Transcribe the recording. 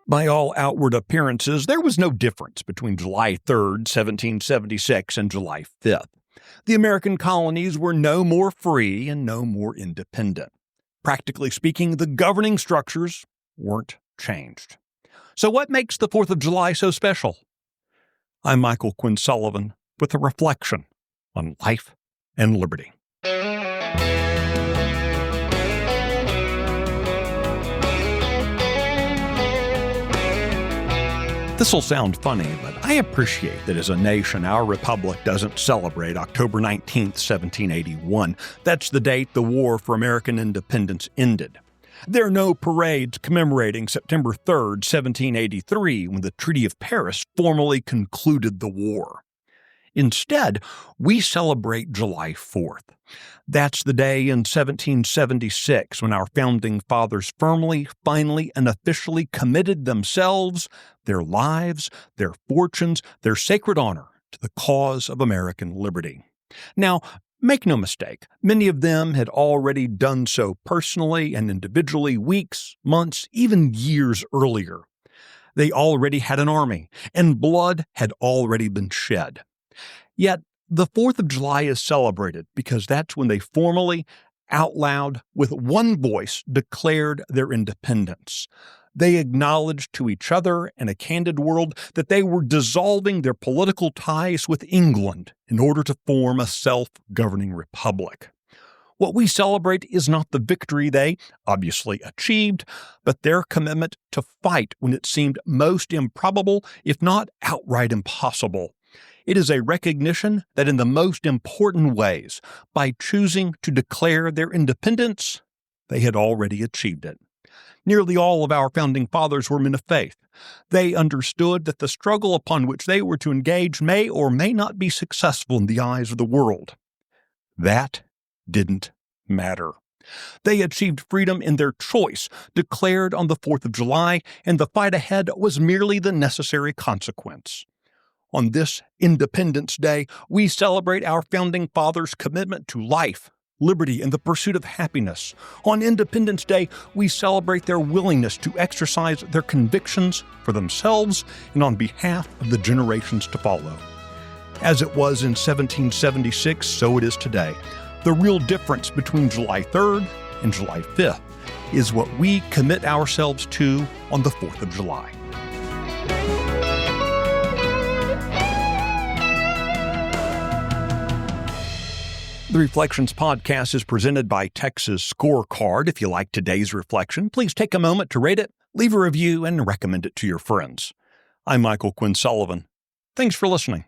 By all outward appearances, there was no difference between July 3rd, 1776 and July 5th. The American colonies were no more free and no more independent. Practically speaking, the governing structures weren't changed. So what makes the 4th of July so special? I'm Michael Quinn Sullivan with a reflection on life and liberty. This'll sound funny, but I appreciate that as a nation, our republic doesn't celebrate October 19th, 1781. That's the date the War for American Independence ended. There are no parades commemorating September 3rd, 1783, when the Treaty of Paris formally concluded the war. Instead, we celebrate July 4th. That's the day in 1776 when our founding fathers firmly, finally, and officially committed themselves, their lives, their fortunes, their sacred honor to the cause of American liberty. Now, make no mistake, many of them had already done so personally and individually weeks, months, even years earlier. They already had an army, and blood had already been shed. Yet, the 4th of July is celebrated because that's when they formally, out loud, with one voice, declared their independence. They acknowledged to each other and a candid world that they were dissolving their political ties with England in order to form a self-governing republic. What we celebrate is not the victory they obviously achieved, but their commitment to fight when it seemed most improbable, if not outright impossible. It is a recognition that in the most important ways, by choosing to declare their independence, they had already achieved it. Nearly all of our founding fathers were men of faith. They understood that the struggle upon which they were to engage may or may not be successful in the eyes of the world. That didn't matter. They achieved freedom in their choice, declared on the 4th of July, and the fight ahead was merely the necessary consequence. On this Independence Day, we celebrate our founding fathers' commitment to life, liberty, and the pursuit of happiness. On Independence Day, we celebrate their willingness to exercise their convictions for themselves and on behalf of the generations to follow. As it was in 1776, so it is today. The real difference between July 3rd and July 5th is what we commit ourselves to on the 4th of July. The Reflections podcast is presented by Texas Scorecard. If you like today's reflection, please take a moment to rate it, leave a review, and recommend it to your friends. I'm Michael Quinn Sullivan. Thanks for listening.